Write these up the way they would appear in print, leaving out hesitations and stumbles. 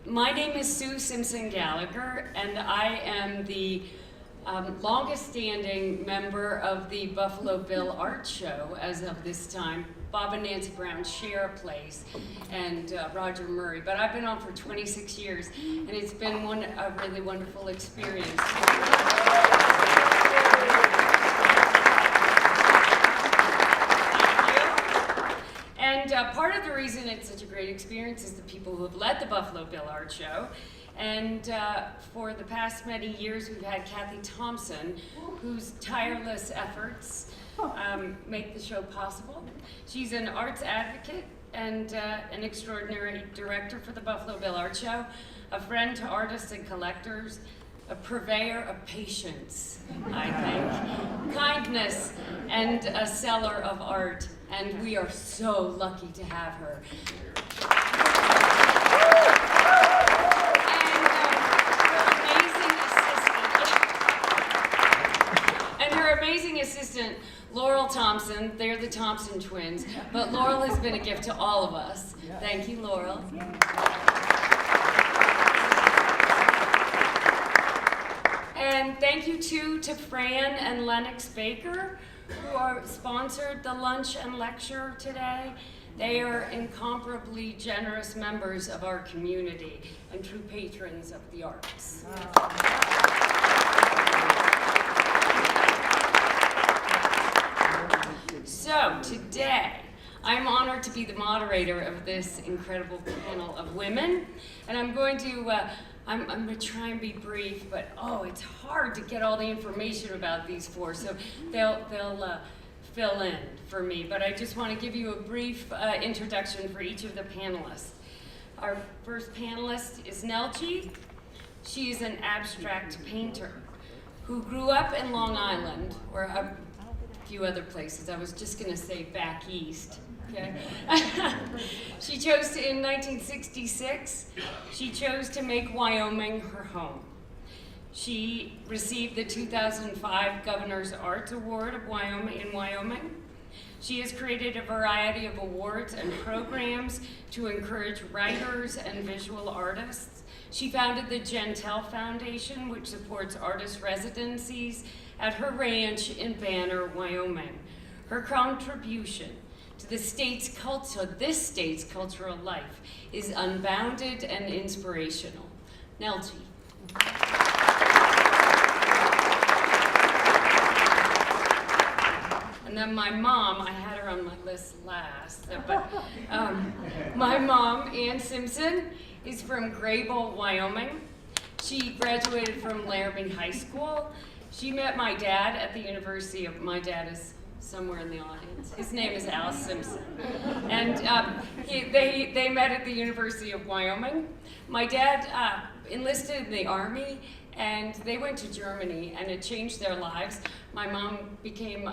My name is Sue Simpson Gallagher, and I am the longest-standing member of the Buffalo Bill Art Show as of this time. Bob and Nancy Brown share a place, and Roger Murray. But I've been on for 26 years, and it's been a really wonderful experience. And part of the reason it's such a great experience is the people who have led the Buffalo Bill Art Show. And for the past many years, we've had Kathy Thompson, whose tireless efforts make the show possible. She's an arts advocate and an extraordinary director for the Buffalo Bill Art Show, a friend to artists and collectors, a purveyor of patience, I think, kindness, and a seller of art. And we are so lucky to have her. And her amazing assistant, Laurel Thompson. They're the Thompson twins, but Laurel has been a gift to all of us. Thank you, Laurel. And thank you too to Fran and Lennox Baker, who are sponsored the lunch and lecture today. They are incomparably generous members of our community and true patrons of the arts. So today, I'm honored to be the moderator of this incredible panel of women, and I'm going to I'm going to try and be brief, but it's hard to get all the information about these four, so they'll fill in for me. But I just want to give you a brief introduction for each of the panelists. Our first panelist is Neltje. She is an abstract painter who grew up in Long Island, or a few other places. I was just going to say back east. Okay. She chose to, in 1966, she chose to make Wyoming her home. She received the 2005 Governor's Arts Award of in Wyoming. She has created a variety of awards and programs to encourage writers and visual artists. She founded the Gentile Foundation, which supports artist residencies at her ranch in Banner, Wyoming. Her contribution to this state's cultural life is unbounded and inspirational. Neltje. And then my mom, I had her on my list last, but my mom, Ann Simpson, is from Grable, Wyoming. She graduated from Laramie High School. She met my dad at the University of, my dad is somewhere in the audience. His name is Al Simpson. And they met at the University of Wyoming. My dad enlisted in the Army, and they went to Germany, and it changed their lives. My mom became,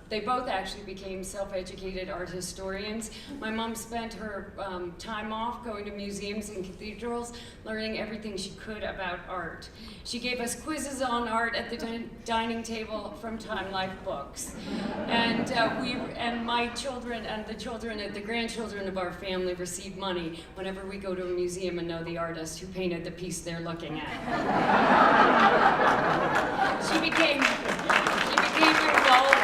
they both actually became self-educated art historians. My mom spent her time off going to museums and cathedrals, learning everything she could about art. She gave us quizzes on art at the dining table from Time Life books. And my children and the grandchildren of our family receive money whenever we go to a museum and know the artist who painted the piece they're looking at. She became involved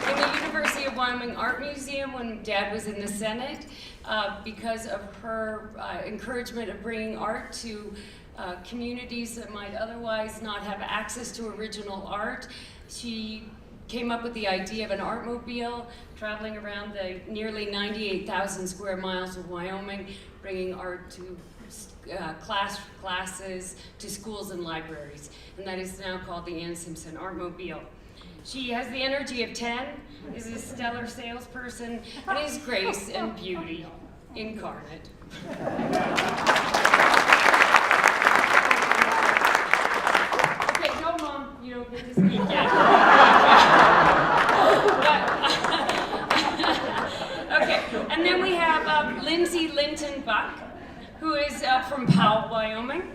in the University of Wyoming Art Museum when Dad was in the Senate because of her encouragement of bringing art to communities that might otherwise not have access to original art. She came up with the idea of an artmobile traveling around the nearly 98,000 square miles of Wyoming, bringing art to classes, to schools and libraries, and that is now called the Ann Simpson Artmobile. She has the energy of 10, is a stellar salesperson, and is grace and beauty incarnate. Okay, no, Mom, you don't get to speak yet. Okay, and then we have Lindsay Linton Buk, who is from Powell, Wyoming.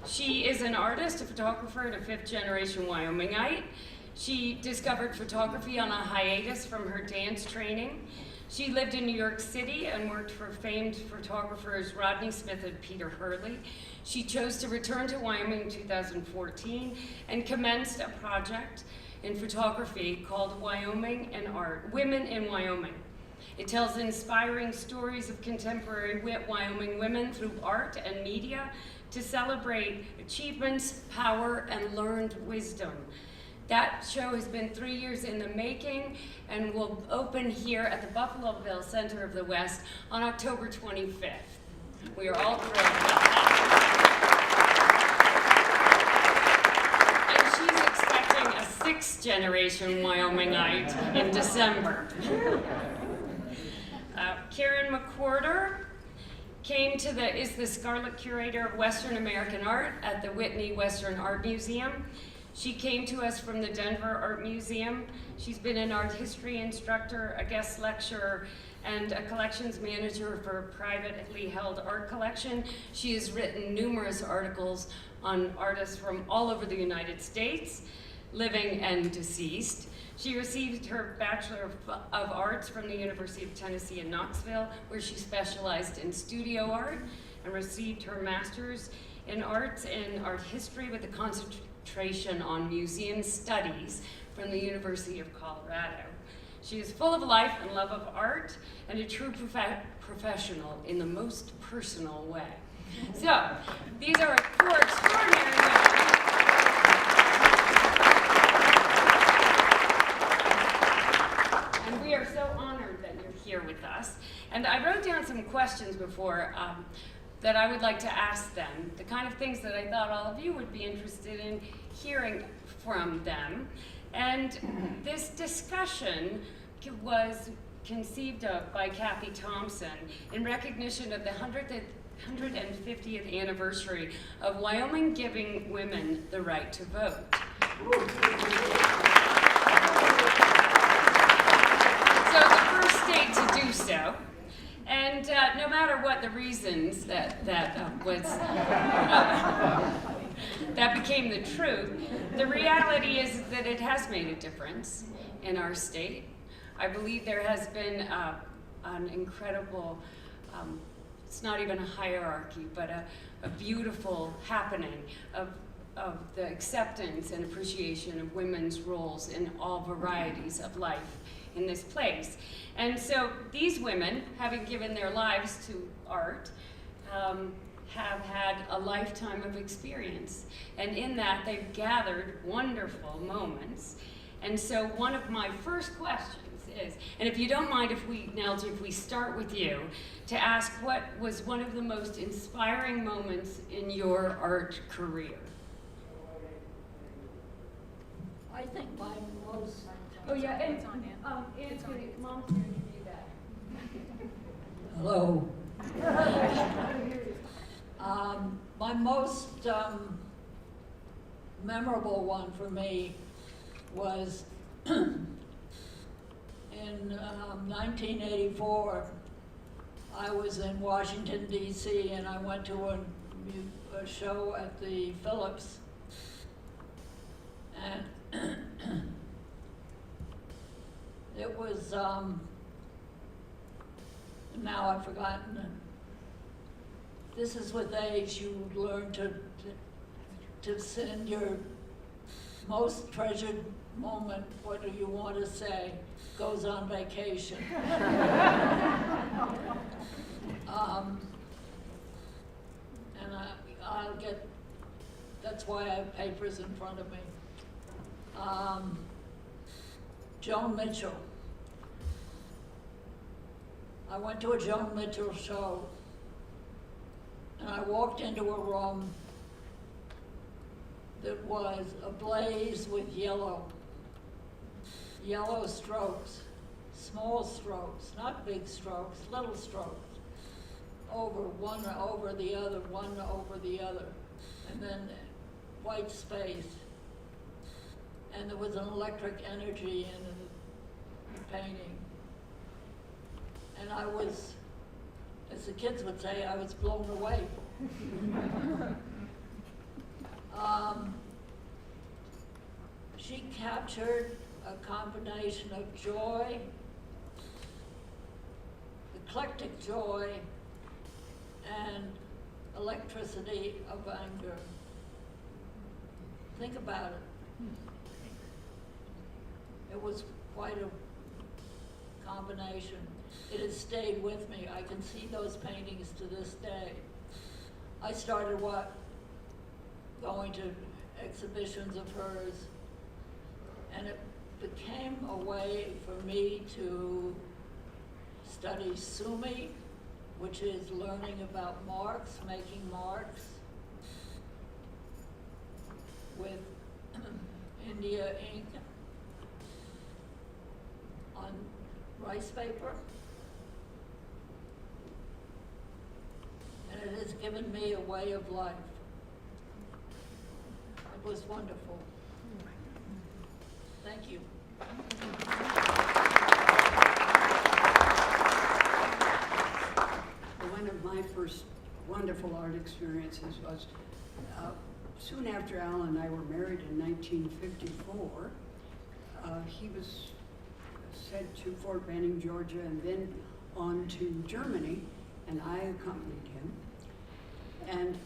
She is an artist, a photographer, and a fifth-generation Wyomingite. She discovered photography on a hiatus from her dance training. She lived in New York City and worked for famed photographers Rodney Smith and Peter Hurley. She chose to return to Wyoming in 2014 and commenced a project in photography called Wyoming and Art, Women in Wyoming. It tells inspiring stories of contemporary Wyoming women through art and media to celebrate achievements, power, and learned wisdom. That show has been 3 years in the making and will open here at the Buffalo Bill Center of the West on October 25th. We are all thrilled about that. And she's expecting a 6th generation Wyomingite in December. Karen McWhorter is the Scarlet Curator of Western American Art at the Whitney Western Art Museum. She came to us from the Denver Art Museum. She's been an art history instructor, a guest lecturer, and a collections manager for a privately held art collection. She has written numerous articles on artists from all over the United States, living and deceased. She received her Bachelor of Arts from the University of Tennessee in Knoxville, where she specialized in studio art, and received her Master's in Arts and Art History with a concentration on museum studies from the University of Colorado. She is full of life and love of art and a true professional in the most personal way. So, these are 4 extraordinary women. And we are so honored that you're here with us. And I wrote down some questions before that I would like to ask them, the kind of things that I thought all of you would be interested in hearing from them. And this discussion was conceived of by Kathy Thompson in recognition of the 150th anniversary of Wyoming giving women the right to vote. So the first state to do so. And no matter what the reasons that became the truth, the reality is that it has made a difference in our state. I believe there has been an incredible, it's not even a hierarchy, but a beautiful happening of the acceptance and appreciation of women's roles in all varieties of life in this place. And so these women, having given their lives to art, have had a lifetime of experience. And in that, they've gathered wonderful moments. And so one of my first questions is, and if you don't mind if we, Neltje, if we start with you, to ask what was one of the most inspiring moments in your art career? I think my most... Oh yeah, and Ann's Mom's going to give you that. Hello. My most memorable one for me was in 1984. I was in Washington, D.C., and I went to a show at the Phillips. And it was, now I've forgotten it. This is with age, you learn to send your most treasured moment, what do you want to say, goes on vacation. And I'll get, that's why I have papers in front of me. Joan Mitchell. I went to a Joan Mitchell show, and I walked into a room that was ablaze with yellow strokes, small strokes, not big strokes, little strokes, one over the other, and then white space. And there was an electric energy in the painting. And I was, as the kids would say, I was blown away. She captured a combination of joy eclectic joy and electricity of anger. Think about it. It was quite a combination. It has stayed with me. I can see those paintings to this day. I started going to exhibitions of hers, and it became a way for me to study sumi, which is learning about marks, making marks with India ink on rice paper. And it has given me a way of life. It was wonderful. Thank you. One of my first wonderful art experiences was soon after Al and I were married in 1954. He was sent to Fort Benning, Georgia, and then on to Germany, and I accompanied him. And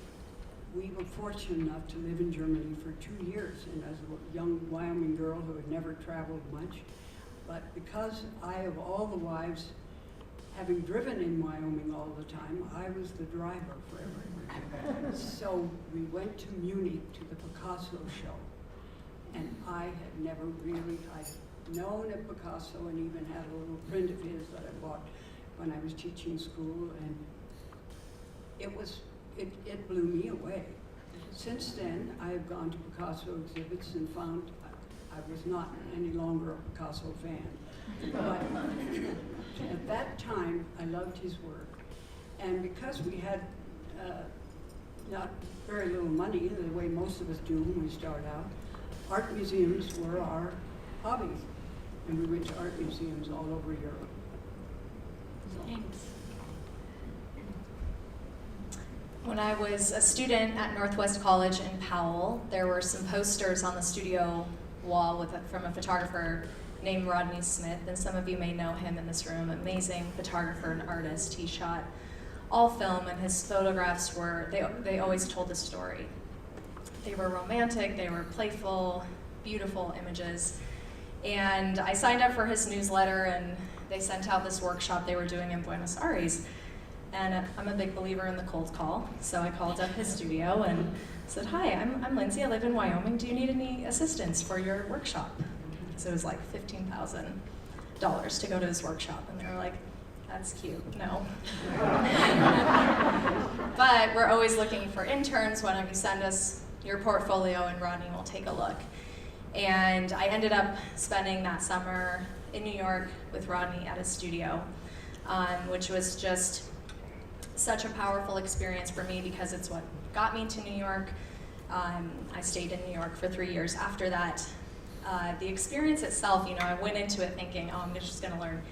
we were fortunate enough to live in Germany for 2 years, and as a young Wyoming girl who had never traveled much. But because I, of all the wives, having driven in Wyoming all the time, I was the driver for everywhere. So we went to Munich to the Picasso show, and I had never really, I'd known of Picasso and even had a little print of his that I bought when I was teaching school, and it blew me away. Since then, I have gone to Picasso exhibits and found I was not any longer a Picasso fan. But at that time, I loved his work. And because we had not very little money, the way most of us do when we start out, art museums were our hobby. And we went to art museums all over Europe. Thanks. When I was a student at Northwest College in Powell, there were some posters on the studio wall from a photographer named Rodney Smith, and some of you may know him in this room. Amazing photographer and artist. He shot all film, and his photographs were, they always told a story. They were romantic, they were playful, beautiful images. And I signed up for his newsletter, and they sent out this workshop they were doing in Buenos Aires. And I'm a big believer in the cold call, so I called up his studio and said, "Hi, I'm Lindsay, I live in Wyoming. Do you need any assistance for your workshop?" So it was like $15,000 to go to his workshop, and they were like, "That's cute, no." But we're always looking for interns. Why don't you send us your portfolio and Rodney will take a look. And I ended up spending that summer in New York with Rodney at his studio, which was just such a powerful experience for me because it's what got me to New York. I stayed in New York for 3 years after that. The experience itself, I went into it thinking, oh, I'm just gonna learn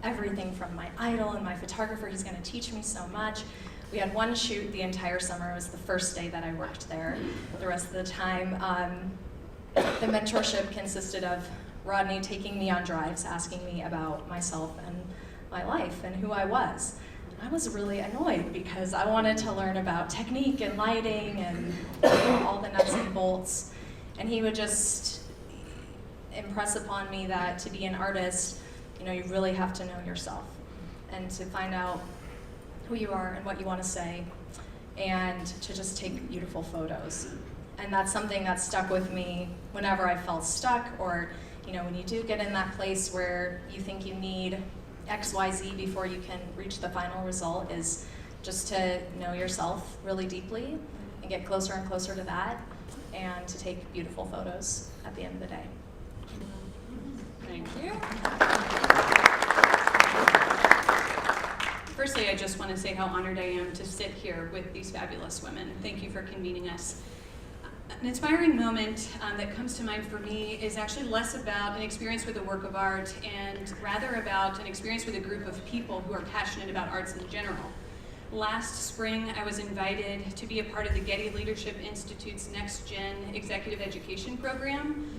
everything from my idol and my photographer. He's gonna teach me so much. We had one shoot the entire summer. It was the first day that I worked there. The rest of the time, the mentorship consisted of Rodney taking me on drives, asking me about myself and my life and who I was. I was really annoyed because I wanted to learn about technique and lighting and all the nuts and bolts. And he would just impress upon me that to be an artist, you really have to know yourself and to find out who you are and what you want to say and to just take beautiful photos. And that's something that stuck with me whenever I felt stuck or, when you do get in that place where you think you need XYZ before you can reach the final result, is just to know yourself really deeply and get closer and closer to that and to take beautiful photos at the end of the day. Thank you. Firstly, I just want to say how honored I am to sit here with these fabulous women. Thank you for convening us. An inspiring moment that comes to mind for me is actually less about an experience with a work of art and rather about an experience with a group of people who are passionate about arts in general. Last spring, I was invited to be a part of the Getty Leadership Institute's Next Gen Executive Education Program.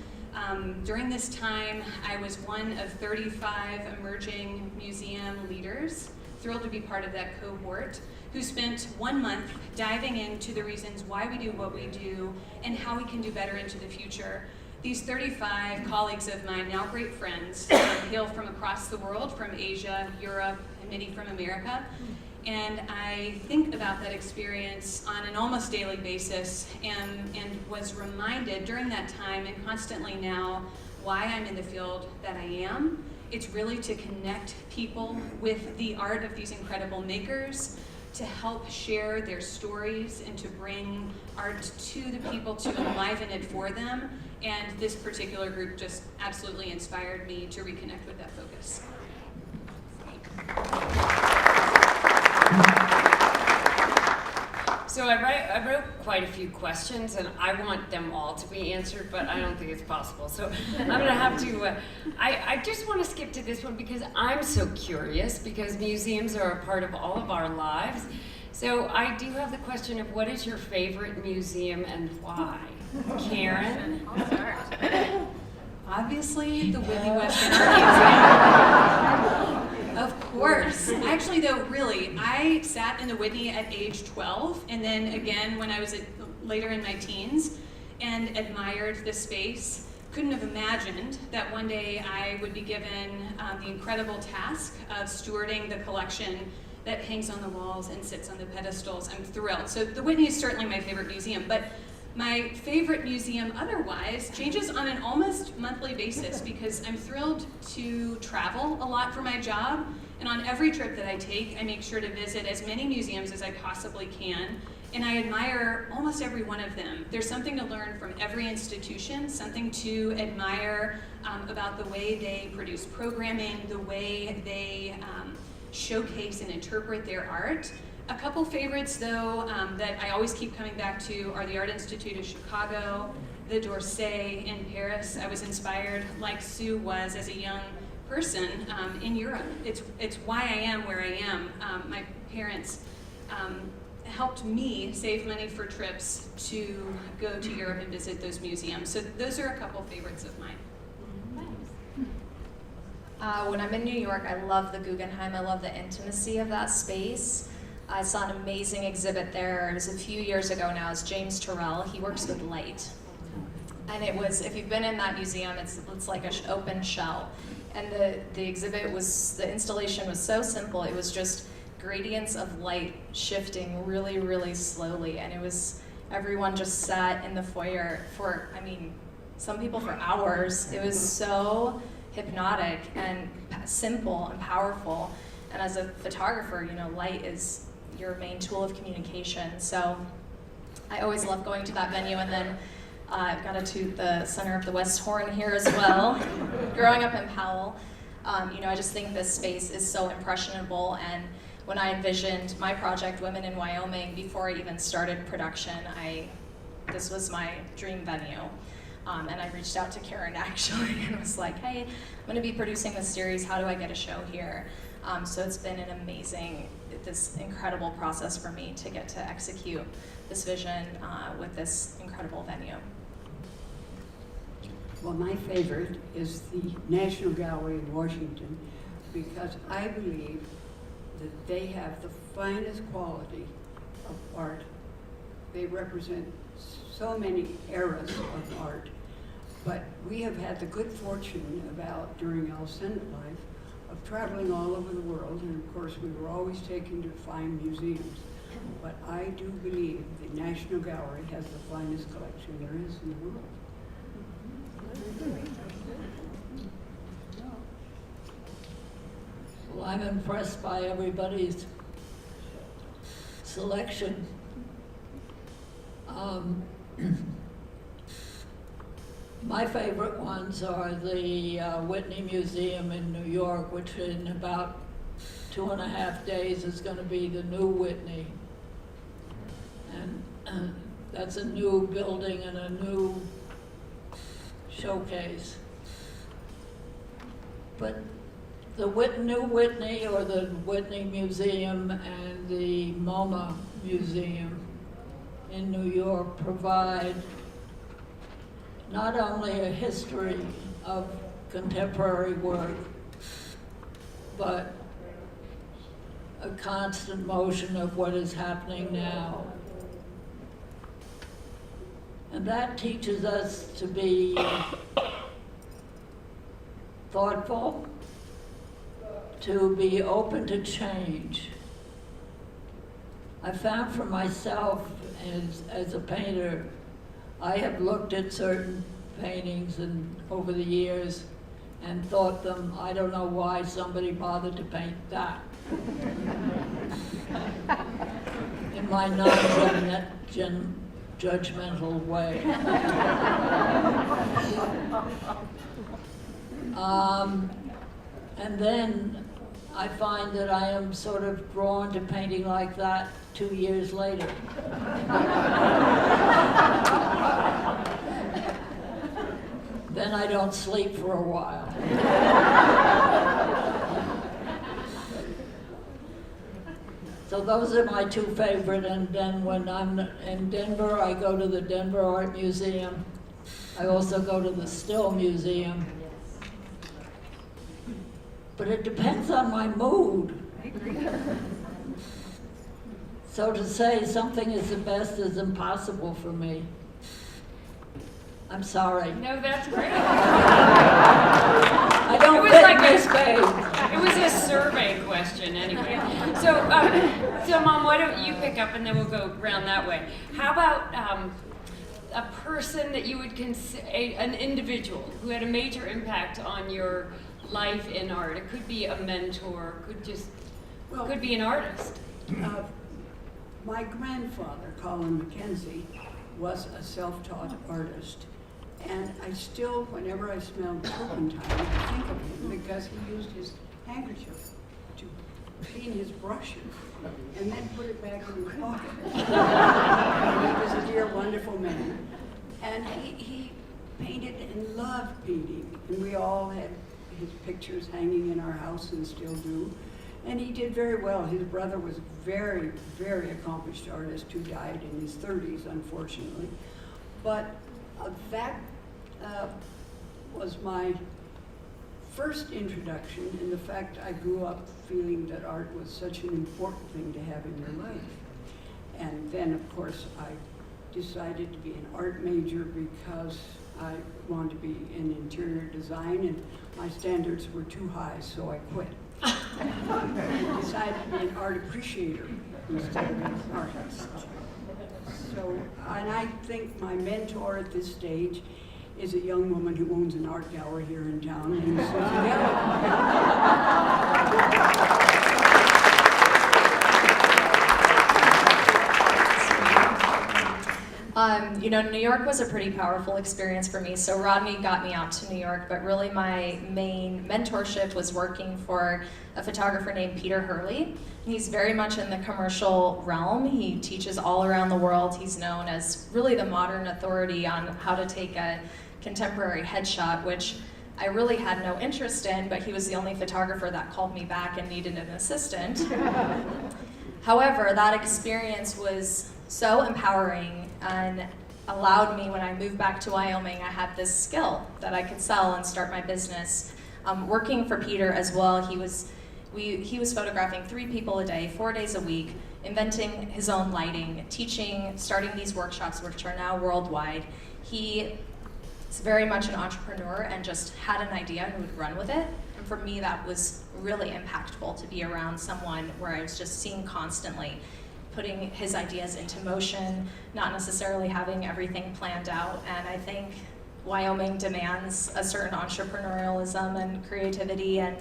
During this time, I was one of 35 emerging museum leaders thrilled to be part of that cohort who spent 1 month diving into the reasons why we do what we do and how we can do better into the future. These 35 colleagues of mine, now great friends, hail from across the world, from Asia, Europe, and many from America. And I think about that experience on an almost daily basis and was reminded during that time and constantly now why I'm in the field that I am. It's really to connect people with the art of these incredible makers, to help share their stories and to bring art to the people, to enliven it for them. And this particular group just absolutely inspired me to reconnect with that focus. So I wrote quite a few questions, and I want them all to be answered, but I don't think it's possible. So I'm going to have to, I just want to skip to this one because I'm so curious, because museums are a part of all of our lives. So I do have the question of what is your favorite museum and why? Karen? I'll start. Obviously, the Whitney Western Art Museum. Of course. Actually, though, really, I sat in the Whitney at age 12, and then again when I was later in my teens, and admired the space. Couldn't have imagined that one day I would be given the incredible task of stewarding the collection that hangs on the walls and sits on the pedestals. I'm thrilled. So the Whitney is certainly my favorite museum, but my favorite museum otherwise changes on an almost monthly basis because I'm thrilled to travel a lot for my job, and on every trip that I take, I make sure to visit as many museums as I possibly can, and I admire almost every one of them. There's something to learn from every institution, something to admire about the way they produce programming, the way they showcase and interpret their art. A couple favorites, though, that I always keep coming back to are the Art Institute of Chicago, the d'Orsay in Paris. I was inspired, like Sue was as a young person, in Europe. It's why I am where I am. My parents helped me save money for trips to go to Europe and visit those museums. So those are a couple favorites of mine. When I'm in New York, I love the Guggenheim. I love the intimacy of that space. I saw an amazing exhibit there. It was a few years ago now. It's James Turrell. He works with light. And it was, if you've been in that museum, it's like an open shell. And the exhibit was, the installation was so simple. It was just gradients of light shifting really, really slowly. And it was, everyone just sat in the foyer for, I mean, some people for hours. It was so hypnotic and simple and powerful. And as a photographer, you know, light is your main tool of communication. So I always love going to that venue, and then I've got to toot the center of the West Horn here as well. Growing up in Powell, you know, I just think this space is so impressionable, and when I envisioned my project, Women in Wyoming, before I even started production, this was my dream venue. And I reached out to Karen actually and was like, hey, I'm gonna be producing this series, how do I get a show here? So it's been an amazing, this incredible process for me to get to execute this vision with this incredible venue. Well, my favorite is the National Gallery in Washington, because I believe that they have the finest quality of art. They represent so many eras of art, but we have had the good fortune during our Senate life of traveling all over the world, and of course we were always taken to fine museums. But I do believe the National Gallery has the finest collection there is in the world. Well, I'm impressed by everybody's selection. My favorite ones are the Whitney Museum in New York, which in about 2.5 days is going to be the new Whitney. And that's a new building and a new showcase. But the new Whitney, or the Whitney Museum, and the MoMA Museum in New York provide not only a history of contemporary work, but a constant motion of what is happening now. And that teaches us to be thoughtful, to be open to change. I found for myself as a painter, I have looked at certain paintings and over the years and thought them, I don't know why somebody bothered to paint that. In my non-judgmental way. And then I find that I am sort of drawn to painting like that 2 years later. Then I don't sleep for a while. So those are my two favorite, and then when I'm in Denver, I go to the Denver Art Museum. I also go to the Still Museum. But it depends on my mood. So to say something is the best is impossible for me. I'm sorry. No, that's great. I don't It was fit like in a- this bag. It was a survey question anyway. So, Mom, why don't you pick up and then we'll go round that way. How about a person that you would consider, an individual who had a major impact on your life in art? It could be a mentor, could be an artist. My grandfather, Colin Mackenzie, was a self-taught artist. And I still, whenever I smell turpentine, I think of him because he used his handkerchief to clean his brushes and then put it back in his pocket. He was a dear, wonderful man. And he painted and loved painting. And we all had his pictures hanging in our house and still do. And he did very well. His brother was a very, very accomplished artist who died in his 30s, unfortunately. But that was my first introduction in the fact I grew up feeling that art was such an important thing to have in your life. And then, of course, I decided to be an art major because I wanted to be in interior design, and my standards were too high, so I quit. I decided to be an art appreciator instead of an artist. So, and I think my mentor at this stage is a young woman who owns an art gallery here in town named Susan Gallagher. New York was a pretty powerful experience for me. So Rodney got me out to New York, but really my main mentorship was working for a photographer named Peter Hurley. He's very much in the commercial realm. He teaches all around the world. He's known as really the modern authority on how to take a contemporary headshot, which I really had no interest in, but he was the only photographer that called me back and needed an assistant. However, that experience was so empowering and allowed me, when I moved back to Wyoming, I had this skill that I could sell and start my business. Working for Peter as well, he was photographing 3 people a day, 4 days a week, inventing his own lighting, teaching, starting these workshops, which are now worldwide. He is very much an entrepreneur and just had an idea and would run with it. And for me, that was really impactful to be around someone where I was just seeing constantly putting his ideas into motion, not necessarily having everything planned out. And I think Wyoming demands a certain entrepreneurialism and creativity, and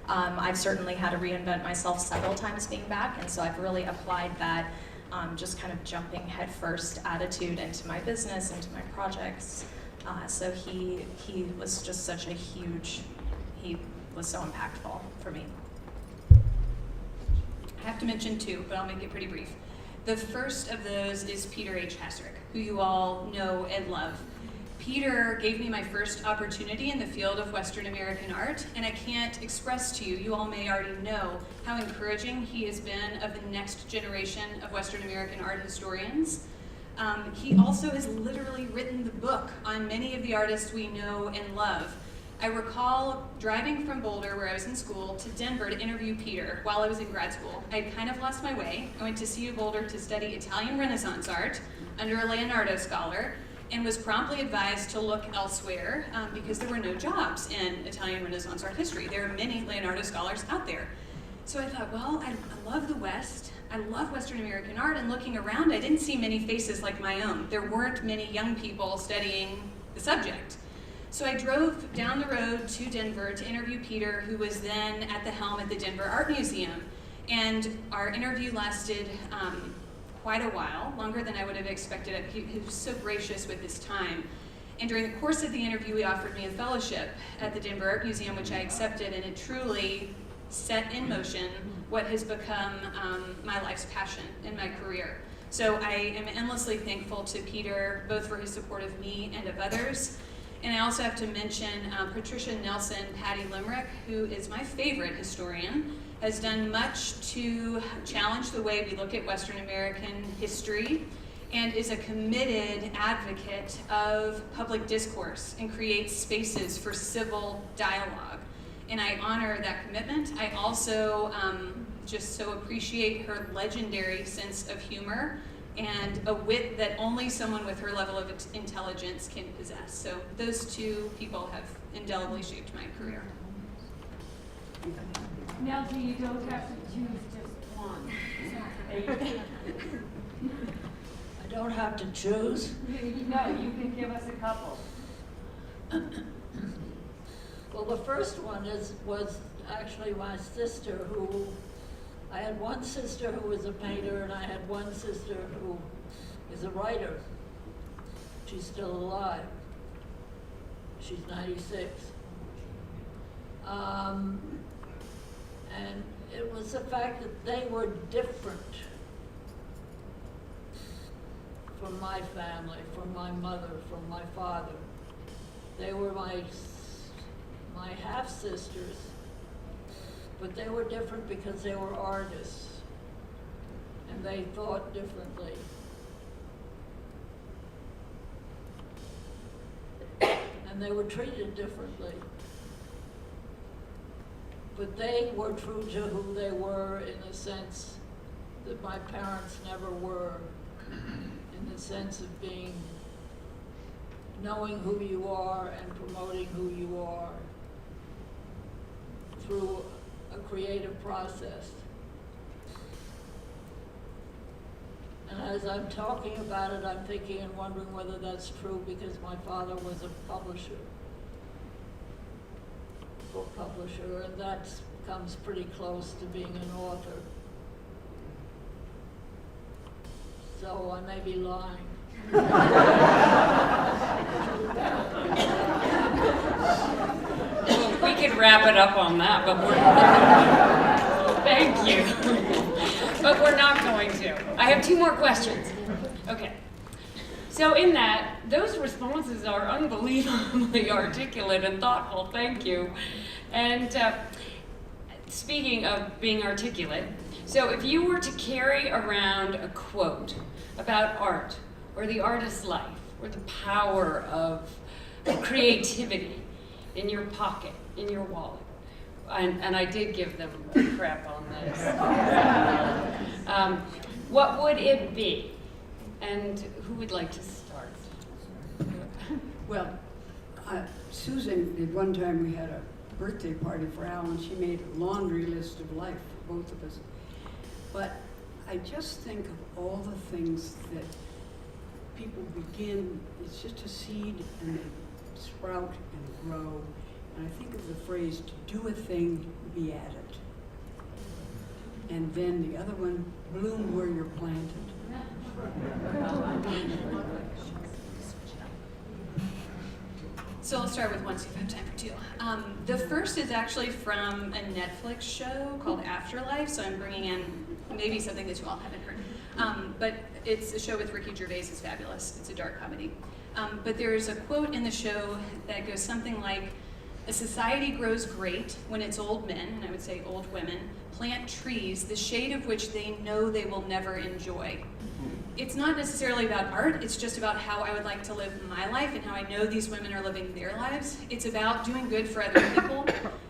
I've certainly had to reinvent myself several times being back, and so I've really applied that just kind of jumping headfirst attitude into my business, into my projects. So he was just such a huge, he was so impactful for me. I have to mention 2, but I'll make it pretty brief. The first of those is Peter H. Hessrick, who you all know and love. Peter gave me my first opportunity in the field of Western American art, and I can't express to you, you all may already know, how encouraging he has been of the next generation of Western American art historians. He also has literally written the book on many of the artists we know and love. I recall driving from Boulder, where I was in school, to Denver to interview Peter while I was in grad school. I had kind of lost my way. I went to CU Boulder to study Italian Renaissance art under a Leonardo scholar, and was promptly advised to look elsewhere because there were no jobs in Italian Renaissance art history. There are many Leonardo scholars out there. So I thought, well, I love the West. I love Western American art, and looking around, I didn't see many faces like my own. There weren't many young people studying the subject. So I drove down the road to Denver to interview Peter, who was then at the helm at the Denver Art Museum. And our interview lasted quite a while, longer than I would have expected. He was so gracious with his time. And during the course of the interview, he offered me a fellowship at the Denver Art Museum, which I accepted, and it truly set in motion what has become my life's passion in my career. So I am endlessly thankful to Peter, both for his support of me and of others. And I also have to mention Patricia Nelson, Patty Limerick, who is my favorite historian, has done much to challenge the way we look at Western American history, and is a committed advocate of public discourse and creates spaces for civil dialogue. And I honor that commitment. I also just so appreciate her legendary sense of humor and a wit that only someone with her level of intelligence can possess. So those two people have indelibly shaped my career. Neltje, you don't have to choose just one. I don't have to choose. No, you can give us a couple. Well, the first one was actually my sister, who, I had one sister who was a painter, and I had one sister who is a writer. She's still alive. She's 96. And it was the fact that they were different from my family, from my mother, from my father. They were my half-sisters, but they were different because they were artists, and they thought differently. And they were treated differently. But they were true to who they were, in the sense that my parents never were, in the sense of knowing who you are and promoting who you are through a creative process. And as I'm talking about it, I'm thinking and wondering whether that's true because my father was a publisher, book publisher, and that comes pretty close to being an author. So I may be lying. We could wrap it up on that, but we're thank you. But we're not going to. I have two more questions. Okay. So in that, those responses are unbelievably articulate and thoughtful. Thank you. And speaking of being articulate, so if you were to carry around a quote about art or the artist's life or the power of creativity in your pocket, in your wallet, and I did give them a crap on this, what would it be? And who would like to start? Well, Susan, at one time we had a birthday party for Al, and she made a laundry list of life for both of us. But I just think of all the things that people begin, it's just a seed, and they sprout and grow. And I think of the phrase, to do a thing, be at it. And then the other one, bloom where you're planted. So I'll start with one, see if I have time for two. The first is actually from a Netflix show called Afterlife, so I'm bringing in maybe something that you all haven't heard. But it's a show with Ricky Gervais, it's fabulous. It's a dark comedy. But there's a quote in the show that goes something like, "A society grows great when its old men," and I would say old women, "plant trees, the shade of which they know they will never enjoy." it's not necessarily about art, it's just about how I would like to live my life and how I know these women are living their lives. It's about doing good for other people.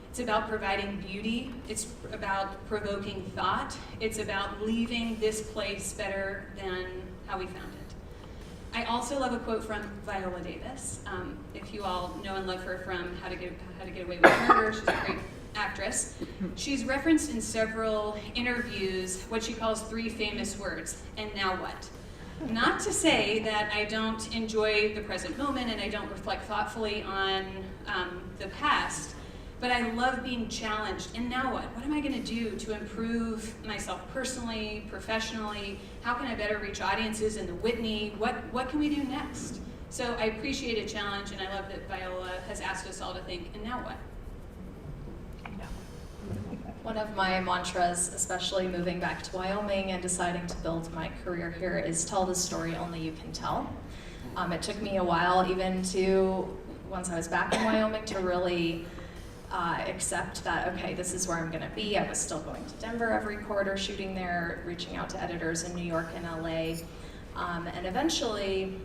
It's about providing beauty. It's about provoking thought. It's about leaving this place better than how we found it. I also love a quote from Viola Davis. If you all know and love her from How to Get Away with Murder, she's a great actress. She's referenced in several interviews what she calls 3 famous words, and now what? Not to say that I don't enjoy the present moment and I don't reflect thoughtfully on the past, but I love being challenged. And now what? What am I going to do to improve myself personally, professionally? How can I better reach audiences in the Whitney? What can we do next? So I appreciate a challenge, and I love that Viola has asked us all to think, and now what? One of my mantras, especially moving back to Wyoming and deciding to build my career here, is tell the story only you can tell. It took me a while, even to, once I was back in Wyoming, to really accept that, okay, this is where I'm gonna be. I was still going to Denver every quarter, shooting there, reaching out to editors in New York and LA. And eventually,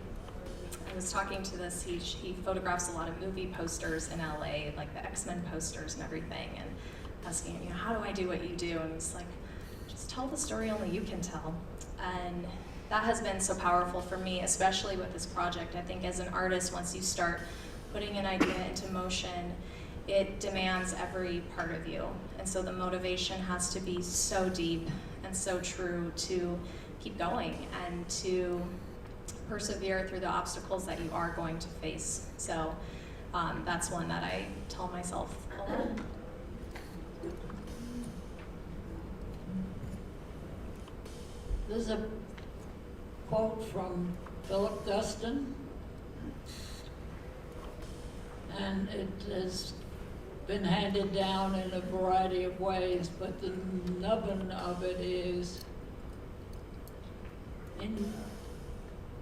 I was talking to this, he photographs a lot of movie posters in LA, like the X-Men posters and everything, and asking him, how do I do what you do? And he's like, just tell the story only you can tell. And that has been so powerful for me, especially with this project. I think as an artist, once you start putting an idea into motion, it demands every part of you. And so the motivation has to be so deep and so true to keep going and to persevere through the obstacles that you are going to face. So that's one that I tell myself a lot. There's a quote from Philip Guston, and it has been handed down in a variety of ways, but the nubbin of it is,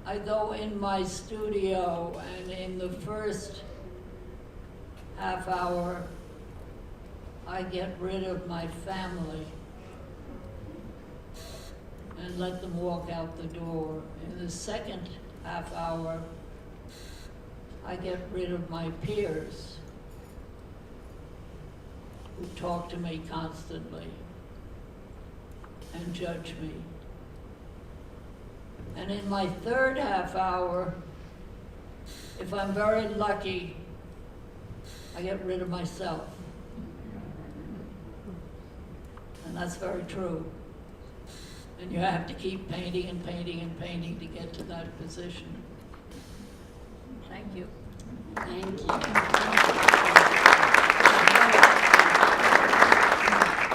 I go in my studio, and in the first half hour, I get rid of my family and let them walk out the door. In the second half hour, I get rid of my peers who talk to me constantly and judge me. And in my third half hour, if I'm very lucky, I get rid of myself. And that's very true. And you have to keep painting and painting and painting to get to that position. Thank you. Thank you.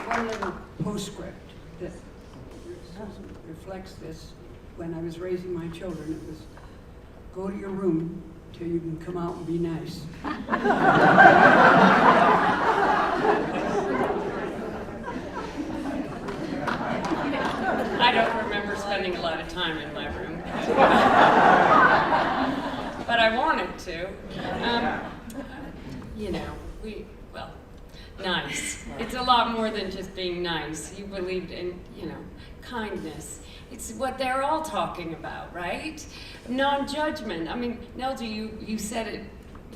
One little postscript that reflects this. When I was raising my children, it was, go to your room till you can come out and be nice. I don't remember spending a lot of time in my room, but I wanted to. Nice. It's a lot more than just being nice. You believed in, kindness. It's what they're all talking about, right? Non-judgment. I mean, Neltje, you said it,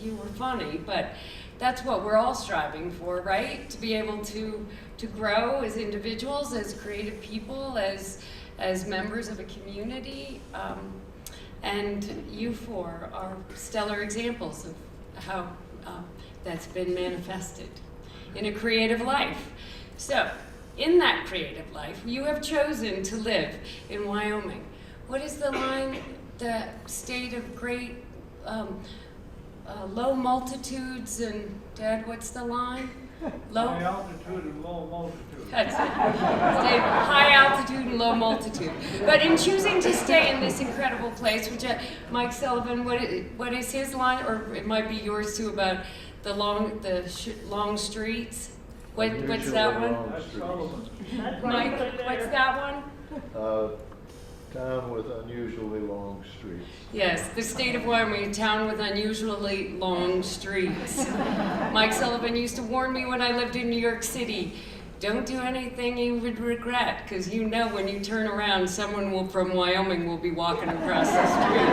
you were funny, but that's what we're all striving for, right? To be able to grow as individuals, as creative people, as members of a community. And you four are stellar examples of how that's been manifested in a creative life. So, in that creative life, you have chosen to live in Wyoming. What is the line? The state of great low multitudes and, Dad, what's the line? High altitude and low multitude. That's it. Stay high altitude and low multitude. But in choosing to stay in this incredible place, which Mike Sullivan, what is his line, or it might be yours too, about the long streets? What's that one? That's Sullivan. Mike, what's that one? Town with unusually long streets. Yes, the state of Wyoming, a town with unusually long streets. Mike Sullivan used to warn me when I lived in New York City, don't do anything you would regret, because you know when you turn around, someone from Wyoming will be walking across the street.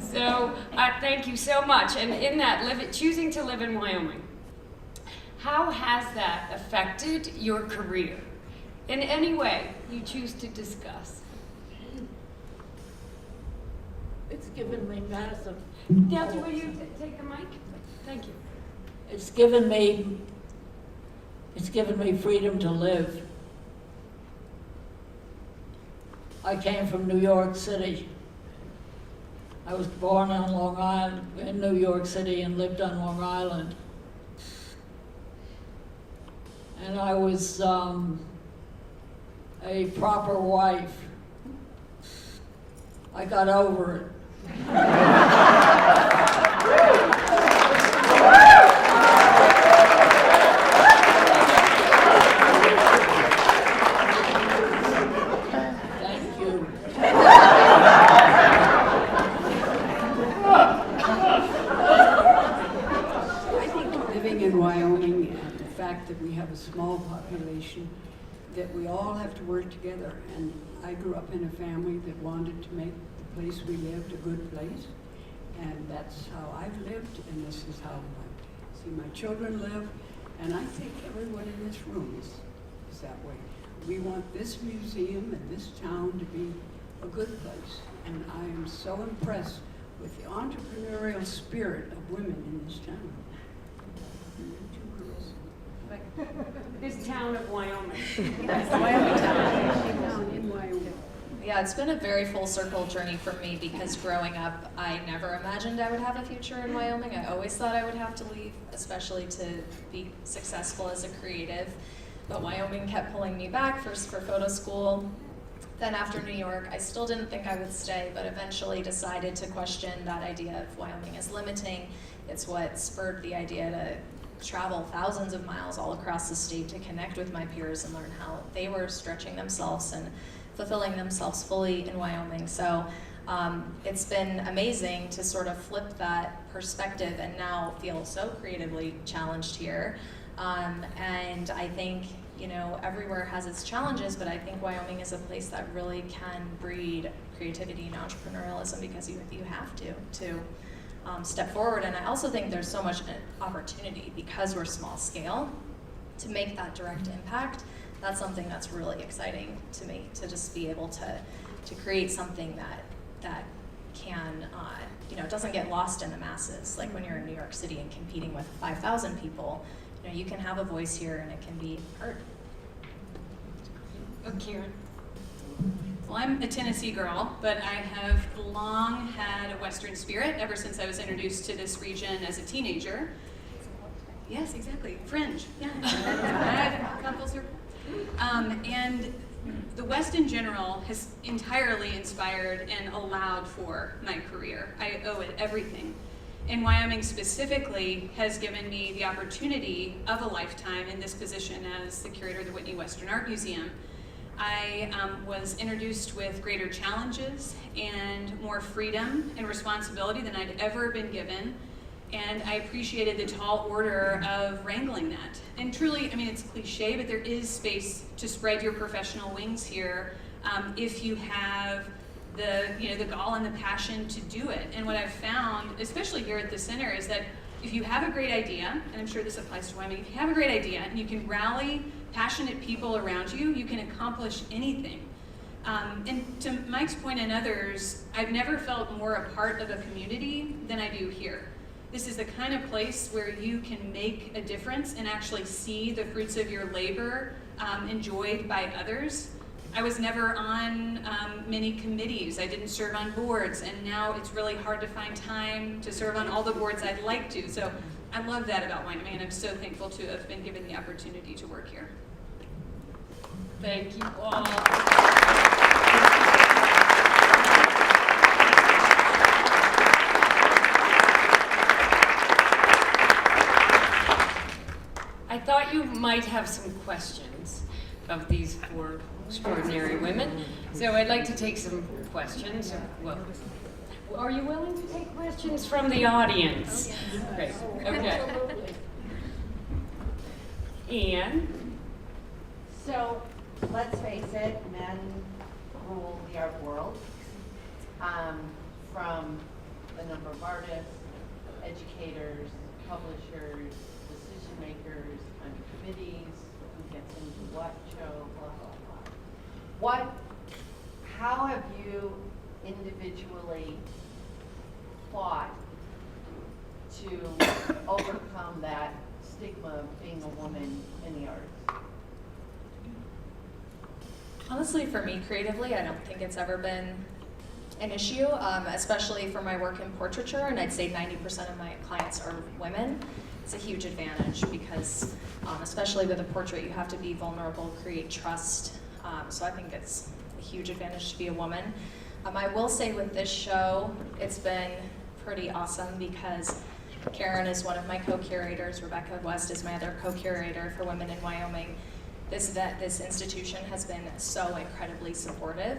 So thank you so much. And in that, choosing to live in Wyoming, how has that affected your career in any way you choose to discuss? It's given me massive. Neltje, will you take the mic? Thank you. It's given me freedom to live. I came from New York City. I was born on Long Island, in New York City, and lived on Long Island. And I was a proper wife. I got over it. Thank you. I think living in Wyoming and the fact that we have a small population, that we all have to work together. And I grew up in a family that wanted to make the place we lived a good place. And that's how I've lived, and this is how I see my children live. And I think everyone in this room is that way. We want this museum and this town to be a good place. And I am so impressed with the entrepreneurial spirit of women in this town. You two girls. This town of Wyoming. Yes, Wyoming town. Down in Wyoming. Yeah, it's been a very full circle journey for me, because growing up, I never imagined I would have a future in Wyoming. I always thought I would have to leave, especially to be successful as a creative. But Wyoming kept pulling me back, first for photo school, then after New York. I still didn't think I would stay, but eventually decided to question that idea of Wyoming as limiting. It's what spurred the idea to travel thousands of miles all across the state to connect with my peers and learn how they were stretching themselves and fulfilling themselves fully in Wyoming. So it's been amazing to sort of flip that perspective and now feel so creatively challenged here. And I think, you know, everywhere has its challenges, but I think Wyoming is a place that really can breed creativity and entrepreneurialism, because you have to step forward. And I also think there's so much opportunity, because we're small scale, to make that direct impact. That's something that's really exciting to me, to just be able to create something that can, doesn't get lost in the masses. Like when you're in New York City and competing with 5,000 people, you can have a voice here and it can be heard. Oh, Karen. Well, I'm a Tennessee girl, but I have long had a Western spirit ever since I was introduced to this region as a teenager. Yes, exactly. Fringe. Yeah. I've come full circle. And the West in general has entirely inspired and allowed for my career. I owe it everything. And Wyoming specifically has given me the opportunity of a lifetime in this position as the curator of the Whitney Western Art Museum. I was introduced with greater challenges and more freedom and responsibility than I'd ever been given. And I appreciated the tall order of wrangling that. And truly, I mean, it's cliche, but there is space to spread your professional wings here if you have the gall and the passion to do it. And what I've found, especially here at the center, is that if you have a great idea, and I'm sure this applies to Wyoming, if you have a great idea and you can rally passionate people around you, you can accomplish anything. And to Mike's point and others, I've never felt more a part of a community than I do here. This is the kind of place where you can make a difference and actually see the fruits of your labor enjoyed by others. I was never on many committees. I didn't serve on boards, and now it's really hard to find time to serve on all the boards I'd like to. So I love that about Wyoming, and I'm so thankful to have been given the opportunity to work here. Thank you all. I thought you might have some questions of these four extraordinary women. So I'd like to take some questions. Well, are you willing to take questions from the audience? Great. Okay. Ann? So, let's face it, men rule the art world. From the number of artists, educators, publishers, decision makers, on committees, who gets into what show, blah, blah, blah. How have you individually fought to overcome that stigma of being a woman in the arts? Honestly, for me creatively, I don't think it's ever been an issue, especially for my work in portraiture, and I'd say 90% of my clients are women. It's a huge advantage because, especially with a portrait, you have to be vulnerable, create trust. So I think it's a huge advantage to be a woman. I will say with this show, it's been pretty awesome because Karen is one of my co-curators, Rebecca West is my other co-curator for Women in Wyoming. This institution has been so incredibly supportive.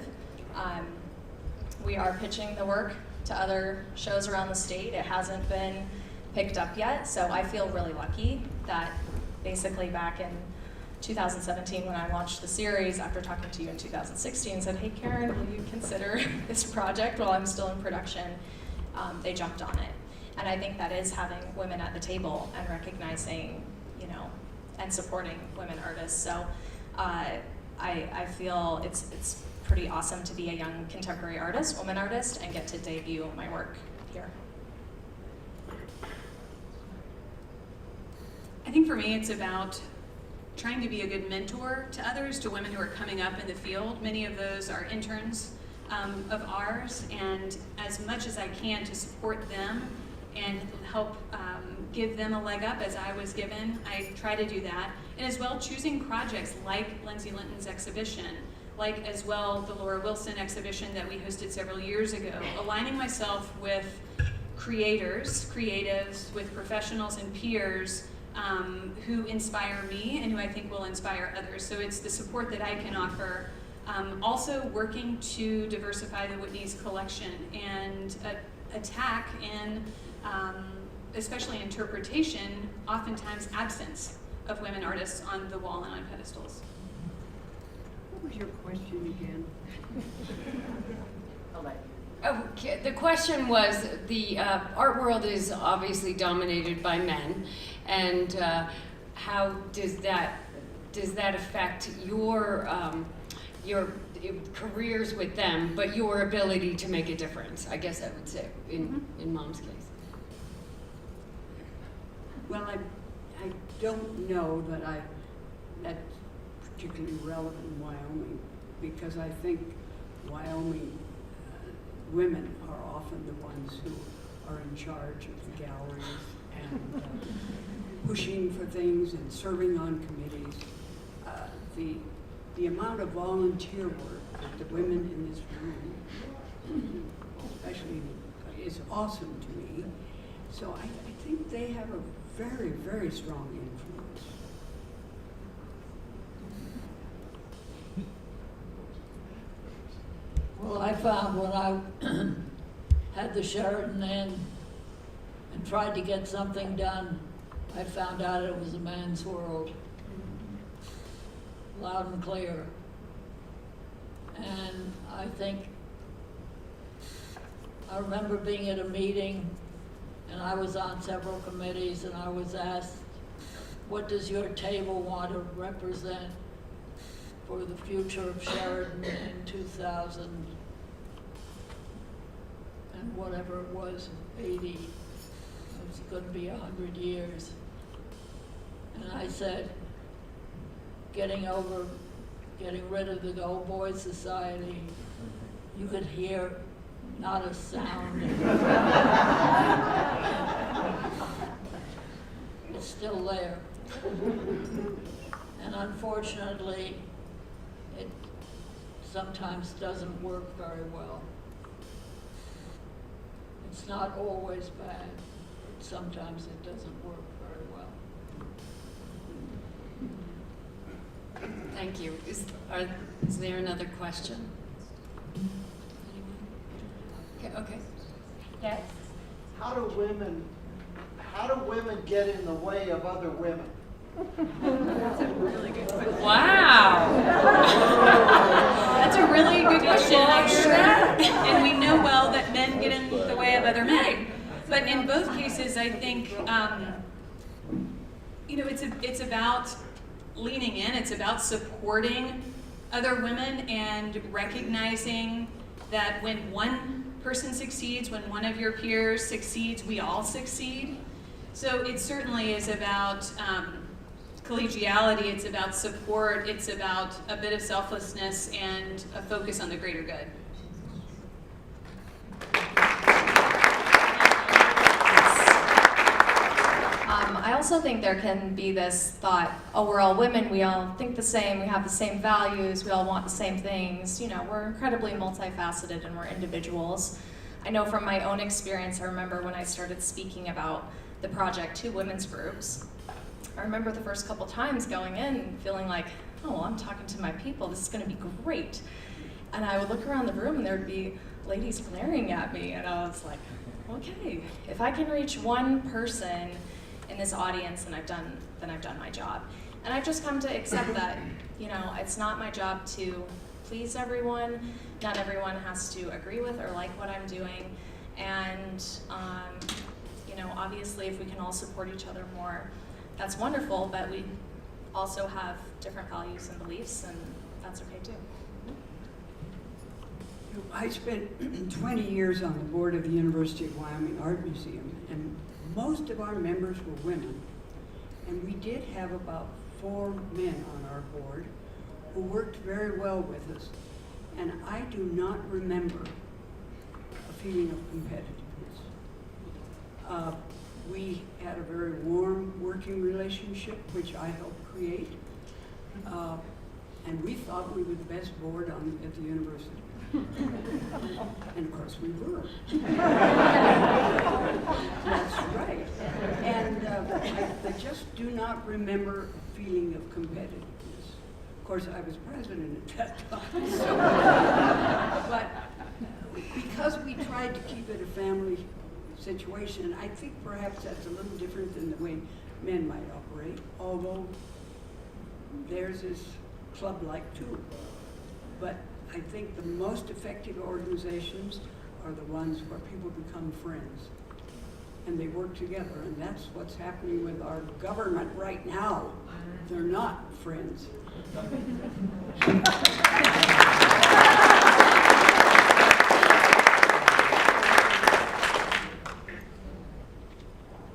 We are pitching the work to other shows around the state. It hasn't been picked up yet, so I feel really lucky that basically back in 2017 when I launched the series, after talking to you in 2016, said, hey Karen, will you consider this project while I'm still in production? They jumped on it. And I think that is having women at the table and recognizing, and supporting women artists. So I feel it's pretty awesome to be a young contemporary artist, woman artist, and get to debut my work here. I think for me it's about trying to be a good mentor to others, to women who are coming up in the field. Many of those are interns of ours, and as much as I can to support them and help give them a leg up as I was given, I try to do that. And as well, choosing projects like Lindsay Linton's exhibition, like as well the Laura Wilson exhibition that we hosted several years ago, aligning myself with creators, creatives, with professionals and peers who inspire me and who I think will inspire others. So it's the support that I can offer. Also working to diversify the Whitney's collection and attack in, especially interpretation, oftentimes absence of women artists on the wall and on pedestals. What was your question again? I'll let you. Okay, the question was, the art world is obviously dominated by men, and how does that affect your careers with them, but your ability to make a difference? I guess I would say in Mom's case. Well, I don't know that that's particularly relevant in Wyoming, because I think Wyoming women are often the ones who are in charge of the galleries and pushing for things and serving on committees. The amount of volunteer work that the women in this room, especially, is awesome to me. So I think they have a very, very strong influence. Well, I found when I had the Sheraton Inn and tried to get something done, I found out it was a man's world, loud and clear. And I think, I remember being at a meeting, and I was on several committees, and I was asked, what does your table want to represent for the future of Sheraton in 2000 and whatever it was, 80, it was going to be 100 years. And I said, getting rid of the old boy society. You could hear not a sound. It's still there. And unfortunately, it sometimes doesn't work very well. It's not always bad, but sometimes it doesn't work very well. Thank you. Is there another question? Okay. How do women get in the way of other women? That's a really good question. Wow. That's a really good question. I'm sure, and we know well that men get in the way of other men. But in both cases, I think, it's about leaning in. It's about supporting other women and recognizing that when one person succeeds, when one of your peers succeeds, we all succeed. So it certainly is about collegiality, it's about support, it's about a bit of selflessness and a focus on the greater good. I also think there can be this thought, oh, we're all women, we all think the same, we have the same values, we all want the same things. We're incredibly multifaceted and we're individuals. I know from my own experience, I remember when I started speaking about the project to women's groups, I remember the first couple times going in and feeling like, oh, well, I'm talking to my people, this is gonna be great. And I would look around the room and there'd be ladies glaring at me, and I was like, okay, if I can reach one person in this audience, then I've done my job. And I've just come to accept that, it's not my job to please everyone. Not everyone has to agree with or like what I'm doing. And, obviously if we can all support each other more, that's wonderful, but we also have different values and beliefs, and that's okay too. I spent 20 years on the board of the University of Wyoming Art Museum, and most of our members were women. And we did have about 4 men on our board who worked very well with us. And I do not remember a feeling of competitiveness. We had a very warm working relationship, which I helped create. And we thought we were the best board at the university. And of course we were. That's right. And I just do not remember a feeling of competitiveness. Of course, I was president at that time. So, but because we tried to keep it a family situation, I think perhaps that's a little different than the way men might operate, although theirs is club-like too. But I think the most effective organizations are the ones where people become friends and they work together, and that's what's happening with our government right now. They're not friends.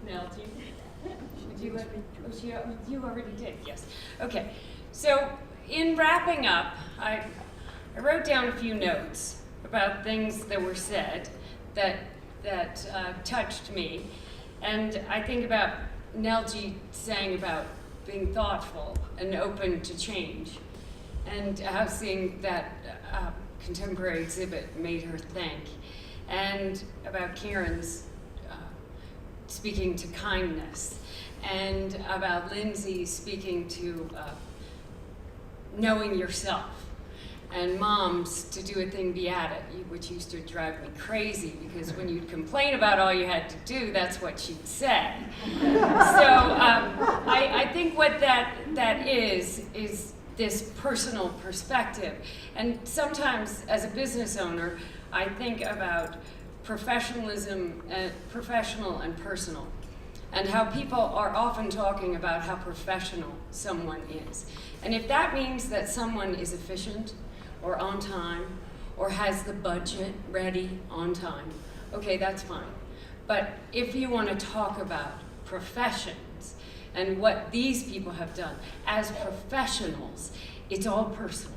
Neltje, you already did, yes. Okay, so in wrapping up, I wrote down a few notes about things that were said that touched me, and I think about Neltje saying about being thoughtful and open to change, and how seeing that contemporary exhibit made her think, and about Karen's speaking to kindness, and about Lindsay speaking to knowing yourself, and moms to do a thing, be at it, which used to drive me crazy, because when you'd complain about all you had to do, that's what she'd say. So I think what that is this personal perspective. And sometimes as a business owner, I think about professionalism, professional and personal, and how people are often talking about how professional someone is. And if that means that someone is efficient or on time or has the budget ready on time, okay, that's fine. But if you want to talk about professions and what these people have done as professionals, it's all personal.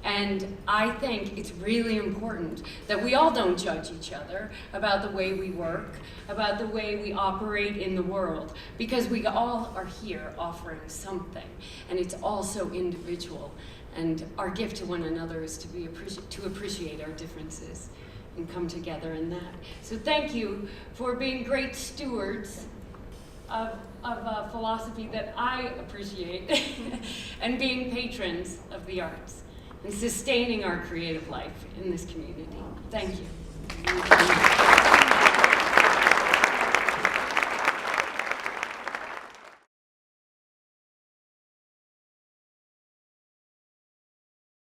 And I think it's really important that we all don't judge each other about the way we work, about the way we operate in the world, because we all are here offering something, and it's also individual. And our gift to one another is to appreciate our differences and come together in that. So thank you for being great stewards of a philosophy that I appreciate, and being patrons of the arts, and sustaining our creative life in this community. Thank you.